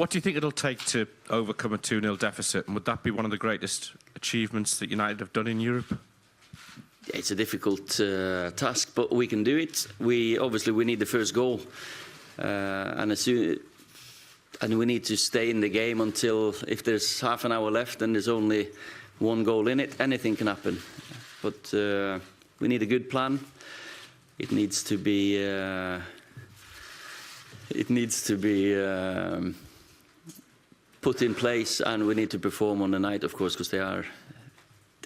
What do you think it'll take to overcome a 2-0 deficit? And would that be one of the greatest achievements that United have done in Europe? It's a difficult task, but we can do it. We need the first goal, and we need to stay in the game until, if there's half an hour left and there's only one goal in it, anything can happen. But we need a good plan. It needs to be put in place, and we need to perform on the night, of course, because they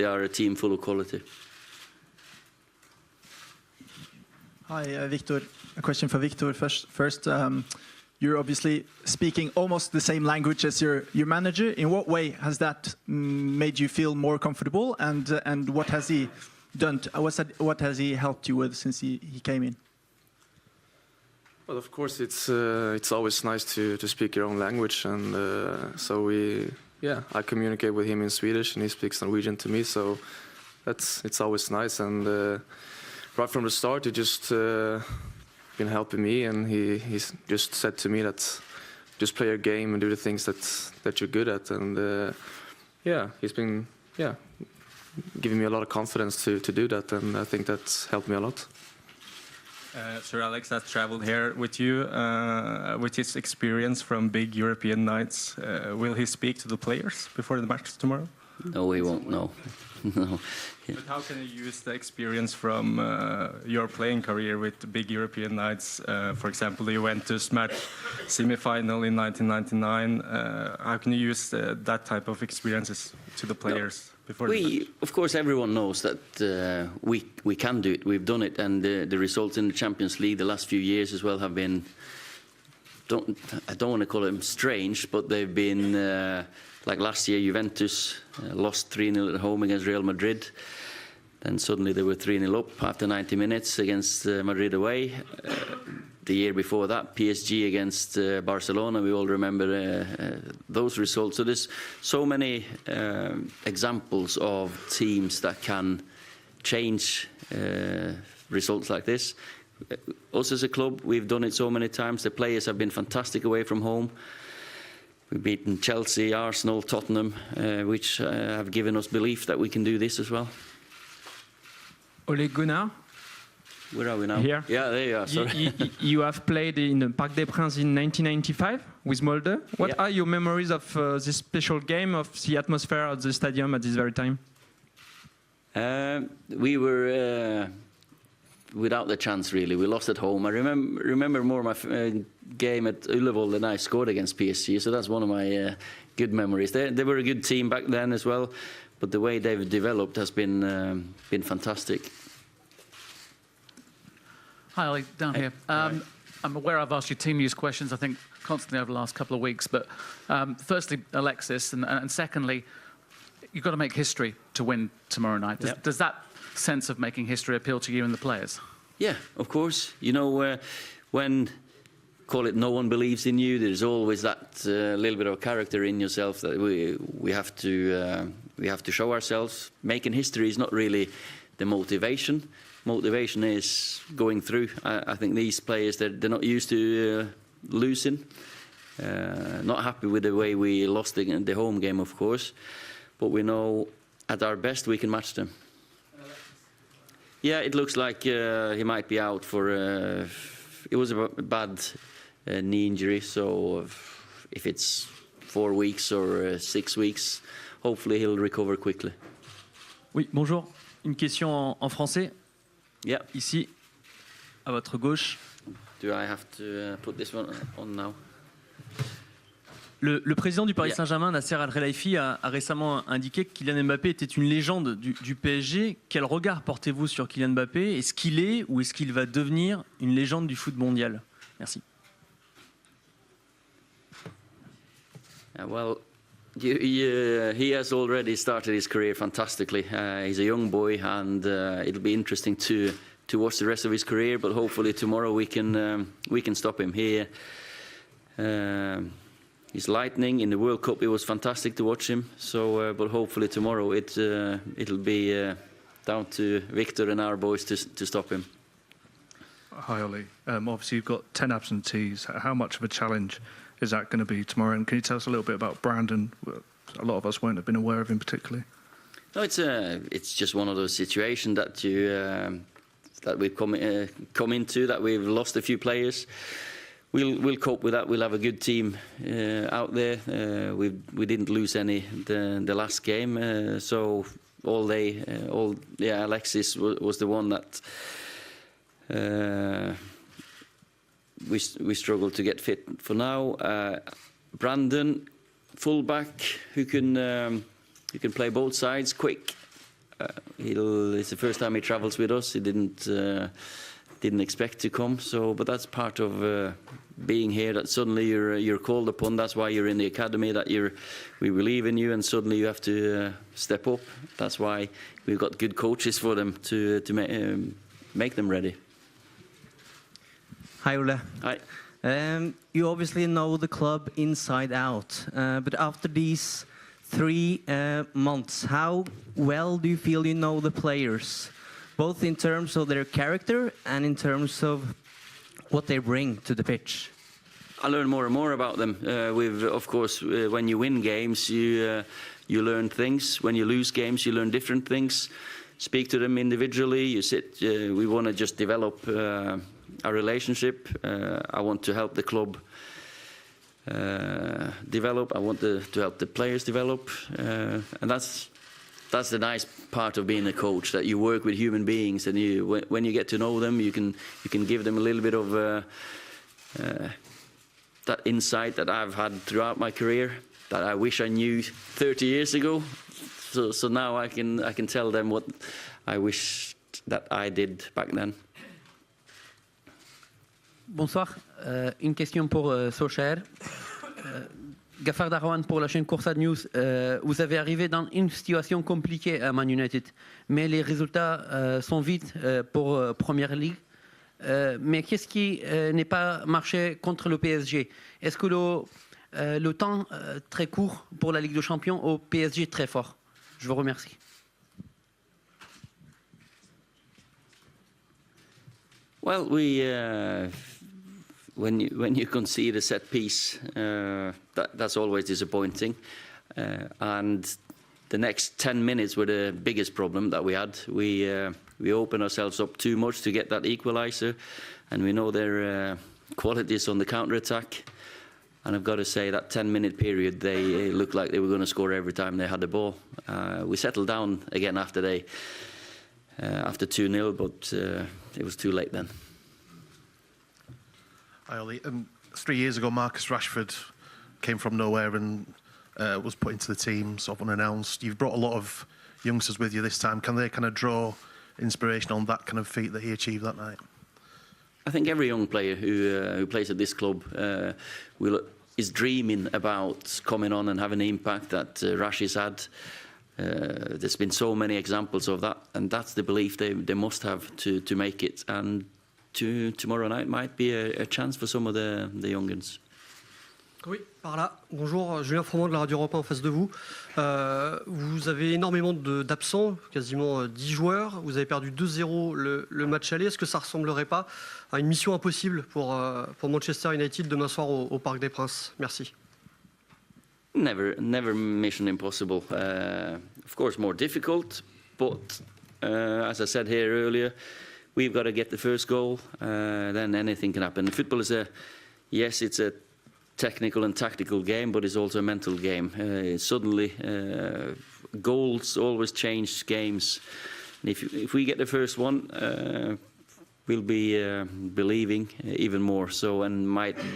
are a team full of quality. Hi, Victor. A question for Victor first. You're obviously speaking almost the same language as your manager. In what way has that made you feel more comfortable, and what has he done? What has he helped you with since he came in? Well, of course, it's always nice to speak your own language, and so I communicate with him in Swedish, and he speaks Norwegian to me. So it's always nice, and right from the start, he just been helping me, and he's just said to me that just play your game and do the things that you're good at, and he's been giving me a lot of confidence to do that, and I think that's helped me a lot. Sir Alex has traveled here with you, with his experience from big European nights. Will he speak to the players before the match tomorrow? No, he won't. No. No. But how can you use the experience from your playing career with big European nights? For example, the Juventus match semi-final in 1999. How can you use that type of experiences to the players before the match? Of course, everyone knows that we can do it. We've done it, and the results in the Champions League the last few years as well have been. I don't want to call them strange, but they've been. Like last year, Juventus lost 3-0 at home against Real Madrid. Then suddenly they were 3-0 up after 90 minutes against Madrid away. The year before that, PSG against Barcelona. We all remember those results. So there's so many examples of teams that can change results like this. Us as a club, we've done it so many times. The players have been fantastic away from home. We've beaten Chelsea, Arsenal, Tottenham, which have given us belief that we can do this as well. Ole Gunnar. Where are we now? Here. Yeah, there you are. Sorry. You have played in the Parc des Princes in 1995 with Molde. What are your memories of this special game, of the atmosphere at the stadium at this very time? We were without the chance, really. We lost at home. I remember more my game at Ullevål than I scored against PSG, so that's one of my good memories. They were a good team back then as well, but the way they've developed has been fantastic. Hi, Ollie, down here. I'm aware I've asked you team news questions, I think, constantly over the last couple of weeks, but firstly, Alexis, and secondly, you've got to make history to win tomorrow night. Does that sense of making history appeal to you and the players? Yeah, of course. You know, when, call it, no one believes in you, there's always that little bit of character in yourself that we have to show ourselves. Making history is not really the motivation. Motivation is going through. I think these players, they're not used to losing. Not happy with the way we lost the home game, of course, but we know at our best we can match them. Yeah, it looks like he might be out for. It was a bad knee injury, so if it's 4 weeks or 6 weeks, hopefully he'll recover quickly. Oui, bonjour. Une question en français. Yeah. Ici, à votre gauche. Do I have to put this one on now? Le président du Paris Saint-Germain, Nasser Al-Khelaifi, a récemment indiqué que Kylian Mbappé était une légende du PSG. Quel regard portez-vous sur Kylian Mbappé? Est-ce qu'il est ou est-ce qu'il va devenir une légende du foot mondial? Merci. Well, he has already started his career fantastically. He's a young boy, and it'll be interesting to watch the rest of his career. But hopefully tomorrow we can stop him here. He's lightning. In the World Cup, it was fantastic to watch him. So, but hopefully tomorrow it'll be down to Victor and our boys to stop him. Hi, Ollie. Obviously, you've got 10 absentees. How much of a challenge is that going to be tomorrow? And can you tell us a little bit about Brandon? A lot of us won't have been aware of him particularly. No, it's just one of those situations that you that we've come into, that we've lost a few players. We'll cope with that. We'll have a good team out there. We didn't lose any the last game, so Alexis was the one that we struggled to get fit for now. Brandon, fullback, who can play both sides, quick. It's the first time he travels with us. He didn't expect to come. But that's part of being here. That suddenly you're called upon. That's why you're in the academy. We believe in you, and suddenly you have to step up. That's why we've got good coaches for them to make them ready. Hi, Ole. Hi. You obviously know the club inside out, but after these 3 months, how well do you feel you know the players, both in terms of their character and in terms of what they bring to the pitch? I learn more and more about them. Of course, when you win games, you learn things. When you lose games, you learn different things. Speak to them individually. We want to just develop our relationship. I want to help the club develop. I want to help the players develop, and that's the nice part of being a coach, that you work with human beings, and when you get to know them, you can give them a little bit of that insight that I've had throughout my career that I wish I knew 30 years ago. So now I can tell them what I wish that I did back then. Bonsoir. Une question pour solskjear. Gafar Darwan pour la chaîne Coursa News. Vous avez arrivé dans une situation compliquée à Man United, mais les résultats sont vite pour Première Ligue. Mais qu'est-ce qui n'est pas marché contre le PSG? Est-ce que le temps très court pour la Ligue des Champions au PSG est très fort? Je vous remercie. Well, when you concede a set piece, that's always disappointing. And the next 10 minutes were the biggest problem that we had. We opened ourselves up too much to get that equaliser, and we know their qualities on the counter-attack. And I've got to say, that 10-minute period, they looked like they were going to score every time they had the ball. We settled down again after 2-0, but it was too late then. Hi, Ollie. 3 years ago, Marcus Rashford came from nowhere and was put into the team sort of unannounced. You've brought a lot of youngsters with you this time. Can they kind of draw inspiration on that kind of feat that he achieved that night? I think every young player who plays at this club is dreaming about coming on and having the impact that Rash has had. There's been so many examples of that, and that's the belief they must have to make it. And tomorrow night might be a chance for some of the young'uns. Oui, par là. Bonjour, Julien Froment de la Radio Europe en face de vous. Vous avez énormément d'absents, quasiment 10 joueurs. Vous avez perdu 2-0 le match aller. Est-ce que ça ne ressemblerait pas à une mission impossible pour Manchester United demain soir au Parc des Princes? Merci. Never mission impossible. Of course, more difficult, but as I said here earlier, we've got to get the first goal, then anything can happen. Football is it's a technical and tactical game, but it's also a mental game. Suddenly, goals always change games. And if we get the first one, we'll be believing even more. So, and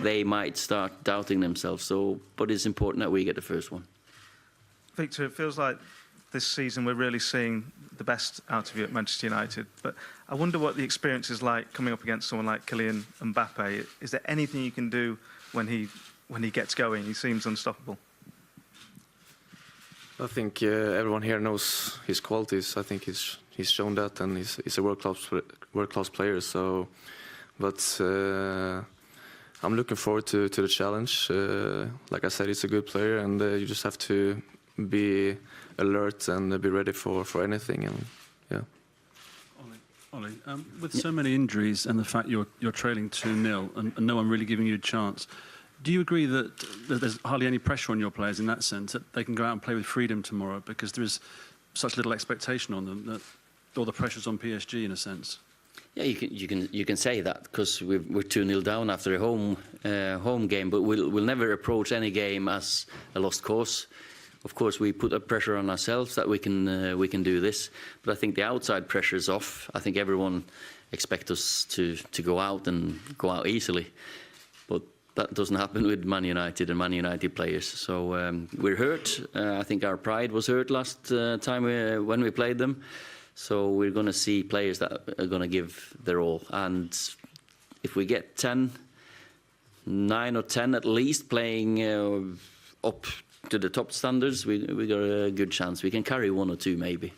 they might start doubting themselves. So, but it's important that we get the first one. Victor, it feels like this season we're really seeing the best out of you at Manchester United. But I wonder what the experience is like coming up against someone like Kylian Mbappe. Is there anything you can do when he gets going? He seems unstoppable. I think everyone here knows his qualities. I think he's shown that, and he's a world-class player. So, but I'm looking forward to the challenge. Like I said, he's a good player, and you just have to be alert and be ready for anything. And yeah. Ollie, with so many injuries and the fact you're trailing 2-0 and no one really giving you a chance, do you agree that there's hardly any pressure on your players in that sense, that they can go out and play with freedom tomorrow because there is such little expectation on them that all the pressure's on PSG in a sense? Yeah, you can say that because we're 2-0 down after a home game, but we'll never approach any game as a lost cause. Of course, we put up pressure on ourselves that we can do this, but I think the outside pressure is off. I think everyone expects us to go out and go out easily, but that doesn't happen with Man United and Man United players. So we're hurt. I think our pride was hurt last time when we played them. So we're going to see players that are going to give their all, and if we get 9 or 10 at least playing up to the top standards, we got a good chance. We can carry 1 or 2 maybe.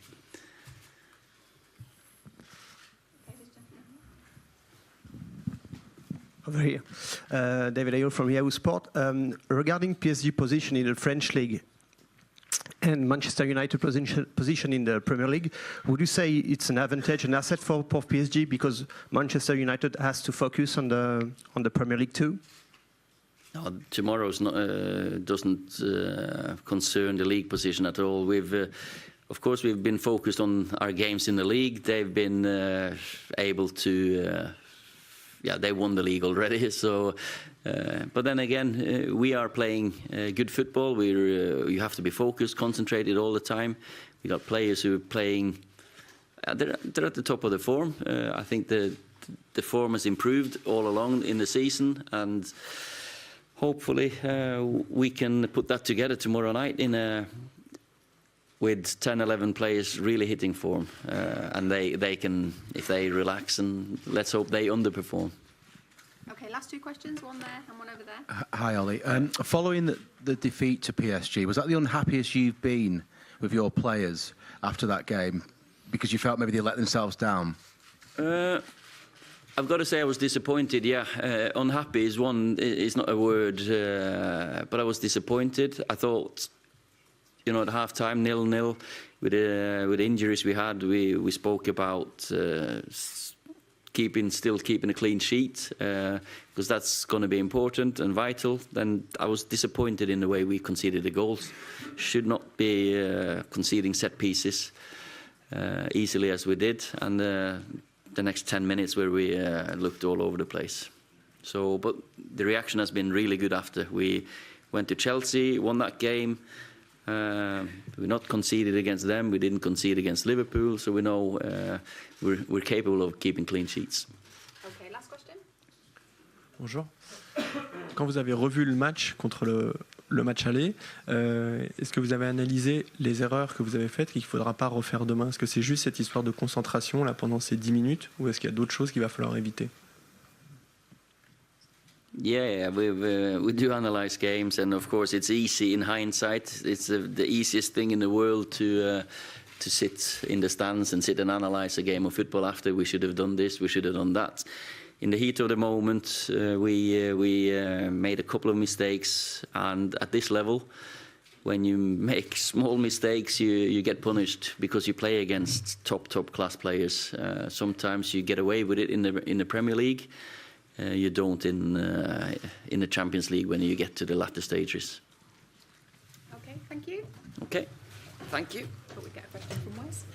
Over here. David Ayo from Yahoo Sport. Regarding PSG position in the French League and Manchester United position in the Premier League, would you say it's an advantage, an asset for PSG because Manchester United has to focus on the Premier League too? No, tomorrow's not, doesn't concern the league position at all. Of course, we've been focused on our games in the league. They've been able to, they won the league already. So, but then again, we are playing good football. You have to be focused, concentrated all the time. We got players who are playing. They're at the top of the form. I think the form has improved all along in the season, and hopefully we can put that together tomorrow night with 10-11 players really hitting form, and they can, if they relax, and let's hope they underperform. Okay, last 2 questions, one there and one over there. Hi, Ollie. Following the defeat to PSG, was that the unhappiest you've been with your players after that game because you felt maybe they let themselves down? I've got to say I was disappointed, yeah. Unhappy is not a word, but I was disappointed. I thought, at half-time, 0-0, with the injuries we had, we spoke about still keeping a clean sheet, because that's going to be important and vital. Then I was disappointed in the way we conceded the goals. Should not be conceding set pieces easily as we did, and the next 10 minutes where we looked all over the place. So, but the reaction has been really good after. We went to Chelsea, won that game. We not conceded against them. We didn't concede against Liverpool. So we know we're capable of keeping clean sheets. Okay, last question. Bonjour. Quand vous avez revu le match contre le match aller, est-ce que vous avez analysé les erreurs que vous avez faites et qu'il ne faudra pas refaire demain? Est-ce que c'est juste cette histoire de concentration là, pendant ces 10 minutes ou est-ce qu'il y a d'autres choses qu'il va falloir éviter? Yeah, we do analyze games, and of course it's easy in hindsight. It's the easiest thing in the world to sit in the stands and sit and analyze a game of football after. We should have done this, we should have done that. In the heat of the moment, we made a couple of mistakes, and at this level, when you make small mistakes, you get punished because you play against top class players. Sometimes you get away with it in the Premier League. You don't in the Champions League when you get to the latter stages. Okay, thank you. Okay, thank you. Thought we'd get a question from Wes.